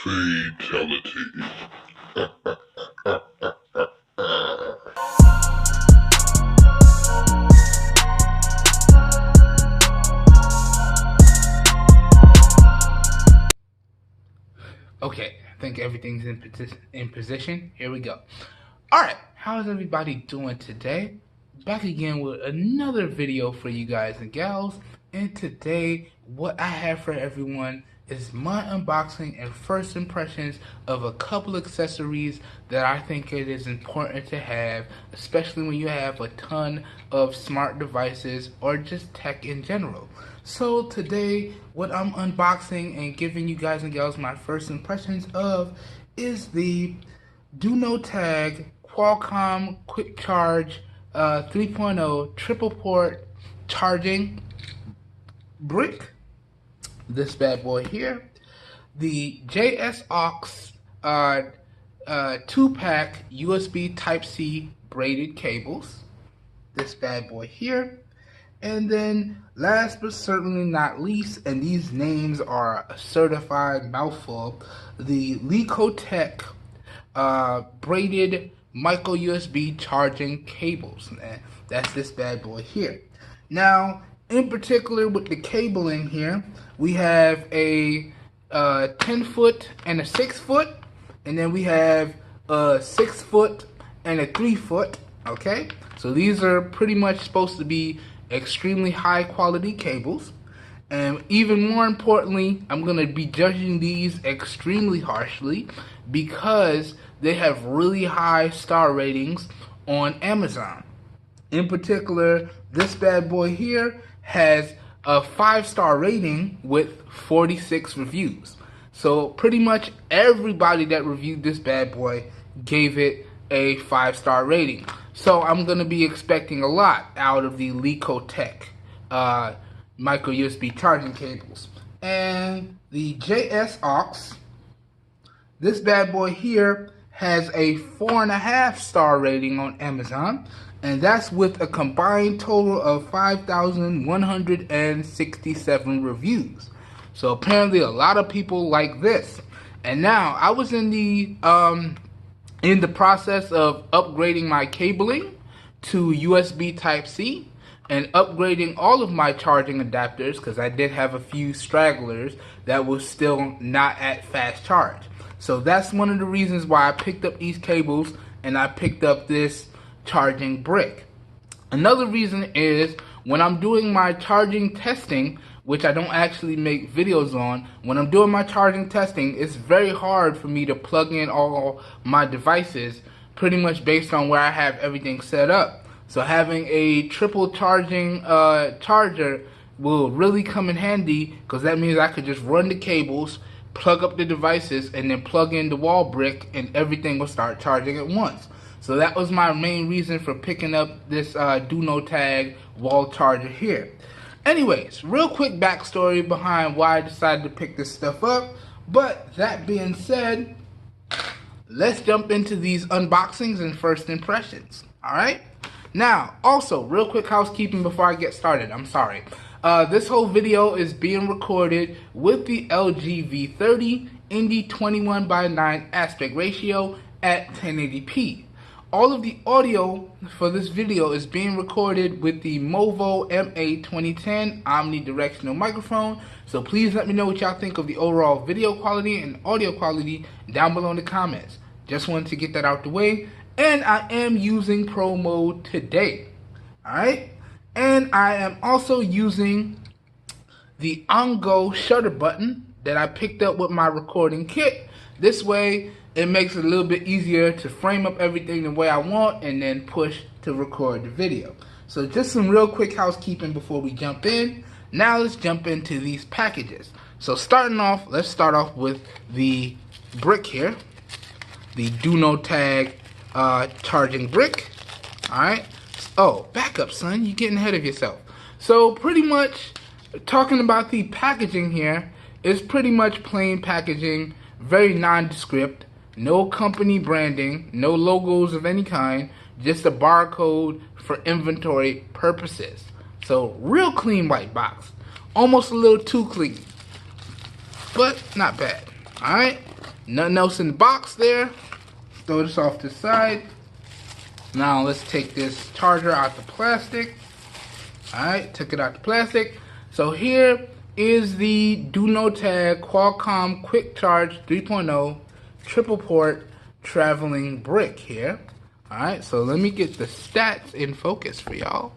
Fatality. Okay, I think everything's in position. Here we go. Alright, how's everybody doing today? Back again with another video for you guys and gals. And today, what I have for everyone is my unboxing and first impressions of a couple accessories that I think it is important to have, especially when you have a ton of smart devices or just tech in general. So today, what I'm unboxing and giving you guys and gals my first impressions of is the DoNoTag Qualcomm Quick Charge 3.0 triple port charging brick. This bad boy here, the JS Aux 2-pack USB Type-C braided cables, this bad boy here, and then last but certainly not least, and these names are a certified mouthful, the LEEKOTECH braided micro USB charging cables. And that's this bad boy here. Now, in particular with the cabling here, we have a 10-foot and a 6-foot, and then we have a 6-foot and a 3-foot. Okay, so these are pretty much supposed to be extremely high quality cables, and even more importantly, I'm going to be judging these extremely harshly because they have really high star ratings on Amazon. In particular, this bad boy here has a 5-star rating with 46 reviews. So pretty much everybody that reviewed this bad boy gave it a 5-star rating. So I'm going to be expecting a lot out of the LEEKOTECH micro USB charging cables. And the JS Aux, this bad boy here has a 4.5-star rating on Amazon, and that's with a combined total of 5,167 reviews. So apparently a lot of people like this. And now I was in the process of upgrading my cabling to USB Type-C and upgrading all of my charging adapters because I did have a few stragglers that was still not at fast charge. So that's one of the reasons why I picked up these cables and I picked up this charging brick. Another reason is when I'm doing my charging testing, which I don't actually make videos on, when I'm doing my charging testing, it's very hard for me to plug in all my devices pretty much based on where I have everything set up. So having a triple charging charger will really come in handy because that means I could just run the cables, plug up the devices, and then plug in the wall brick and everything will start charging at once. So that was my main reason for picking up this DoNoTag wall charger here. Anyways, real quick backstory behind why I decided to pick this stuff up. But that being said, let's jump into these unboxings and first impressions. Alright? Now, also, real quick housekeeping before I get started. I'm sorry. This whole video is being recorded with the LG V30 Indy 21:9 aspect ratio at 1080p. All of the audio for this video is being recorded with the Movo MA2010 omnidirectional microphone. So please let me know what y'all think of the overall video quality and audio quality down below in the comments. Just wanted to get that out the way. And I am using Pro Mode today. Alright? And I am also using the on-go shutter button that I picked up with my recording kit. This way, it makes it a little bit easier to frame up everything the way I want and then push to record the video. So just some real quick housekeeping before we jump in. Now let's jump into these packages. So starting off, let's start off with the brick here. The DoNoTag charging brick. Alright. Oh, back up, son. You're getting ahead of yourself. So pretty much talking about the packaging here is pretty much plain packaging, very nondescript. No company branding, no logos of any kind, just a barcode for inventory purposes. So real clean white box. Almost a little too clean, but not bad. Alright, Nothing else in the box there. Throw this off to the side. Now let's take this charger out the plastic. Alright, took it out the plastic. So here is the DoNoTag Qualcomm Quick Charge 3.0 triple port traveling brick here. Alright, so let me get the stats in focus for y'all.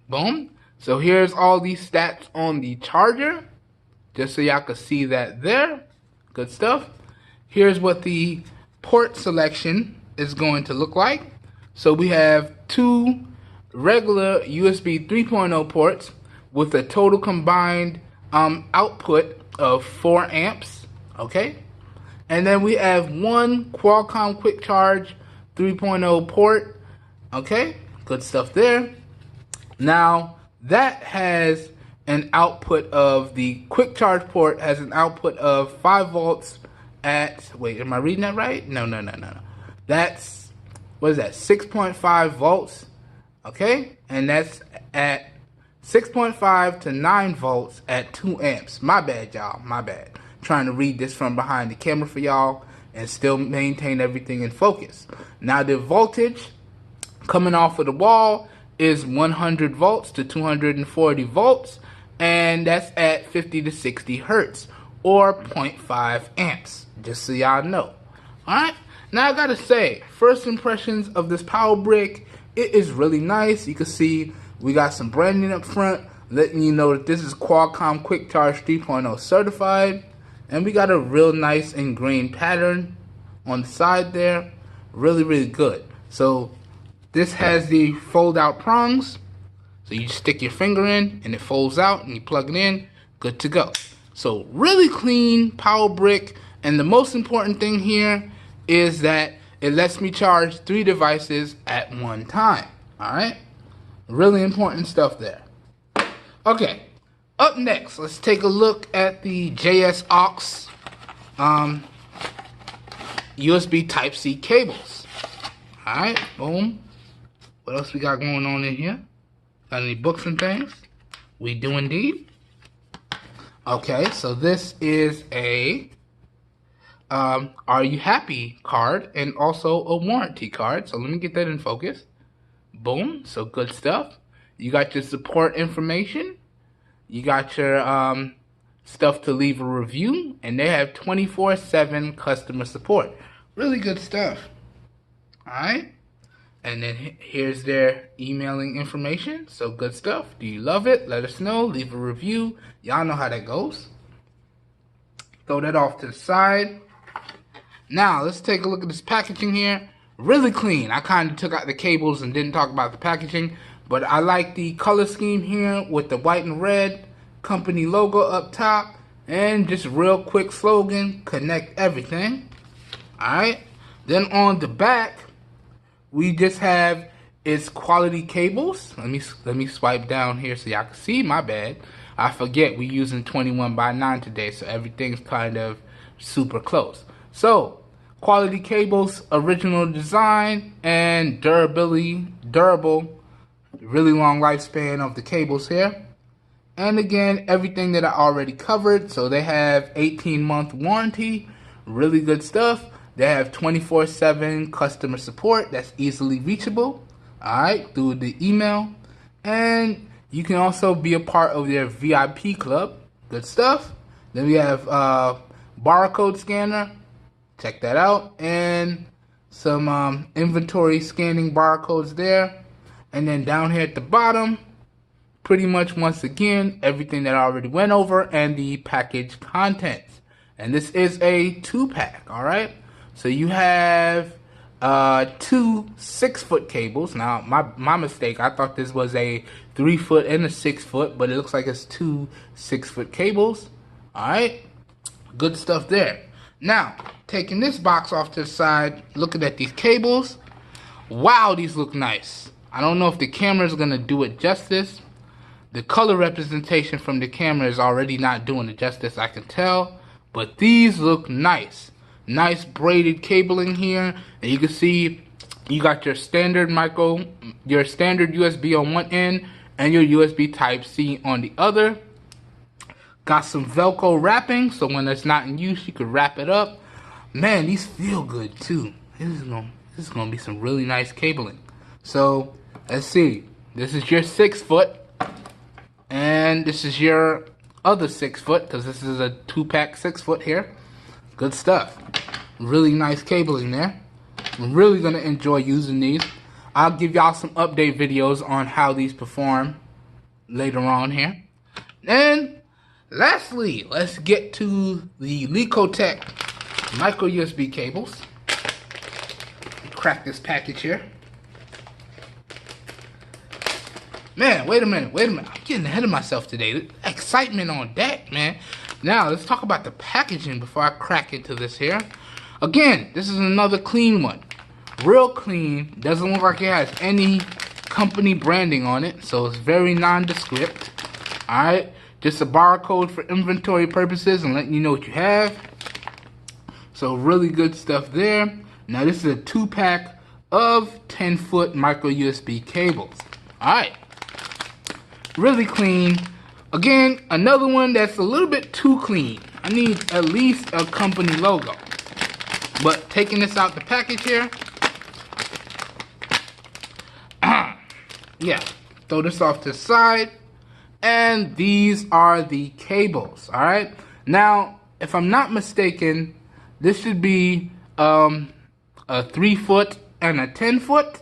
Boom. So here's all these stats on the charger, just so y'all can see that there. Good stuff. Here's what the port selection is going to look like. So we have two regular USB 3.0 ports with a total combined output of 4 amps. Okay. And then we have one Qualcomm Quick Charge 3.0 port. Okay. Good stuff there. Now that has an output of, the quick charge port has an output of 5 volts at, wait, am I reading that right? No. That's, what is that, 6.5 volts, okay? And that's at 6.5 to 9 volts at 2 amps. My bad, y'all, my bad. Trying to read this from behind the camera for y'all and still maintain everything in focus. Now the voltage coming off of the wall is 100 volts to 240 volts, and that's at 50 to 60 hertz, or 0.5 amps, just so y'all know. Alright, now I gotta say, first impressions of this power brick, it is really nice. You can see we got some branding up front, letting you know that this is Qualcomm Quick Charge 3.0 certified, and we got a real nice ingrained pattern on the side there, really good. So this has the fold out prongs, so you just stick your finger in and it folds out and you plug it in, good to go. So really clean power brick, and the most important thing here is that it lets me charge 3 devices at one time. Alright, really important stuff there. Okay, up next, let's take a look at the JS aux USB Type-C cables. Alright, boom. What else we got going on in here? Got any books and things? We do indeed. Okay, so this is a Are You Happy card and also a warranty card. So let me get that in focus. Boom, so good stuff. You got your support information. You got your stuff to leave a review, and they have 24/7 customer support. Really good stuff. Alright. And then here's their emailing information. So good stuff. Do you love it? Let us know. Leave a review. Y'all know how that goes. Throw that off to the side. Now, let's take a look at this packaging here. Really clean. I kind of took out the cables and didn't talk about the packaging. But I like the color scheme here with the white and red company logo up top. And just real quick slogan, connect everything. Alright. Then on the back, we just have its quality cables. Let me swipe down here so y'all can see. My bad. I forget we're using 21x9 today, so everything's kind of super close. So, quality cables, original design, and durable, really long lifespan of the cables here. And again, everything that I already covered. So they have 18-month warranty, really good stuff. They have 24/7 customer support that's easily reachable, alright, through the email. And you can also be a part of their VIP club. Good stuff. Then we have barcode scanner. Check that out. And some inventory scanning barcodes there. And then down here at the bottom, pretty much once again, everything that I already went over and the package contents. And this is a 2-pack, alright? So you have 2 6-foot cables. Now, my mistake, I thought this was a 3-foot and a 6-foot, but it looks like it's 2 6-foot cables. Alright, good stuff there. Now, taking this box off to the side, looking at these cables. Wow, these look nice. I don't know if the camera is going to do it justice. The color representation from the camera is already not doing it justice, I can tell. But these look nice. Nice braided cabling here, and you can see you got your standard USB on one end and your USB Type-C on the other. Got some Velcro wrapping, so when it's not in use, you can wrap it up. Man, these feel good too. This is gonna be some really nice cabling. So let's see. This is your 6 foot, and this is your other 6 foot, because this is a 2-pack 6 foot here. Good stuff. Really nice cabling there. I'm really gonna enjoy using these. I'll give y'all some update videos on how these perform later on here. And lastly, let's get to the LEEKOTECH micro USB cables. Crack this package here. Man, wait a minute. I'm getting ahead of myself today. Excitement on deck, man. Now, let's talk about the packaging before I crack into this here. Again, this is another clean one. Real clean. Doesn't look like it has any company branding on it, so it's very nondescript. Alright, just a barcode for inventory purposes and letting you know what you have. So really good stuff there. Now this is a 2-pack of 10-foot micro USB cables. Alright, really clean. Again, another one that's a little bit too clean. I need at least a company logo. But taking this out the package here, yeah, throw this off to the side, and these are the cables. Alright, now if I'm not mistaken, this should be a 3-foot and a 10-foot.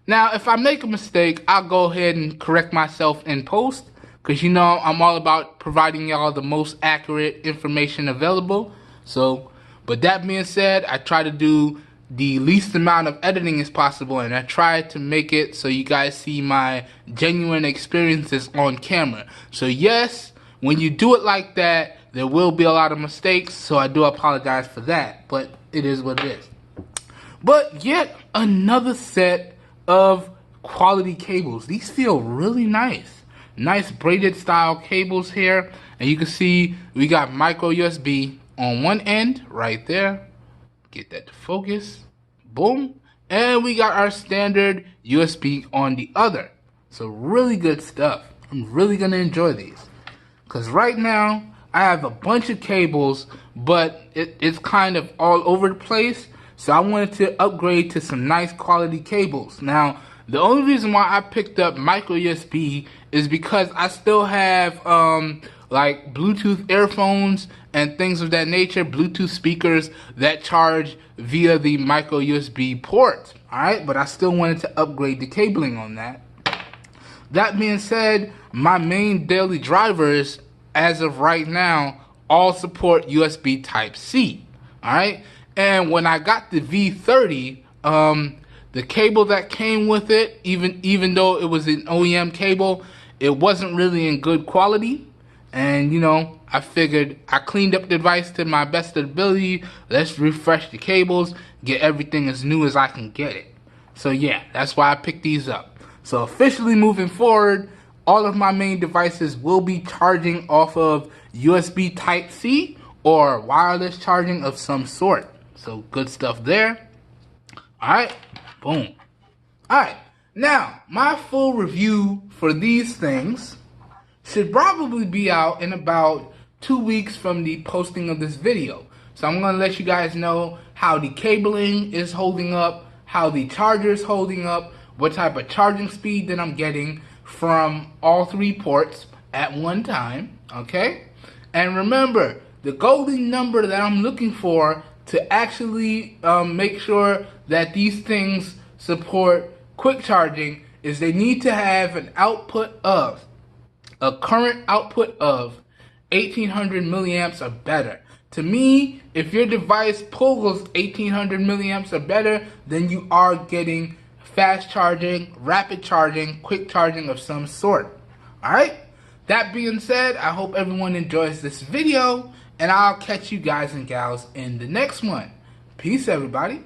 Now, if I make a mistake, I'll go ahead and correct myself in post, because you know I'm all about providing y'all the most accurate information available. So, but that being said, I try to do the least amount of editing as possible, and I try to make it so you guys see my genuine experiences on camera. So yes, when you do it like that, there will be a lot of mistakes, so I do apologize for that, but it is what it is. But yet another set of quality cables. These feel really nice. Nice braided style cables here. And you can see we got micro USB on one end right there. Get that to focus. Boom. And we got our standard USB on the other. So really good stuff. I'm really going to enjoy these. Because right now I have a bunch of cables, but it's kind of all over the place. So I wanted to upgrade to some nice quality cables. Now, the only reason why I picked up micro USB is because I still have like Bluetooth earphones and things of that nature, Bluetooth speakers that charge via the micro USB port. Alright, but I still wanted to upgrade the cabling on that. That being said, my main daily drivers, as of right now, all support USB Type-C. Alright? And when I got the V30, the cable that came with it, even though it was an OEM cable, it wasn't really in good quality. And you know, I figured I cleaned up the device to my best ability. Let's refresh the cables, get everything as new as I can get it. So yeah, that's why I picked these up. So officially moving forward, all of my main devices will be charging off of USB Type-C or wireless charging of some sort. So good stuff there. Alright, boom. Alright, now my full review for these things should probably be out in about 2 weeks from the posting of this video. So I'm going to let you guys know how the cabling is holding up, how the charger is holding up, what type of charging speed that I'm getting from all 3 ports at one time, okay? And remember, the golden number that I'm looking for to actually make sure that these things support quick charging is they need to have an output of, a current output of 1800 milliamps or better. To me, if your device pulls 1800 milliamps or better, then you are getting fast charging, rapid charging, quick charging of some sort. Alright? That being said, I hope everyone enjoys this video, and I'll catch you guys and gals in the next one. Peace, everybody.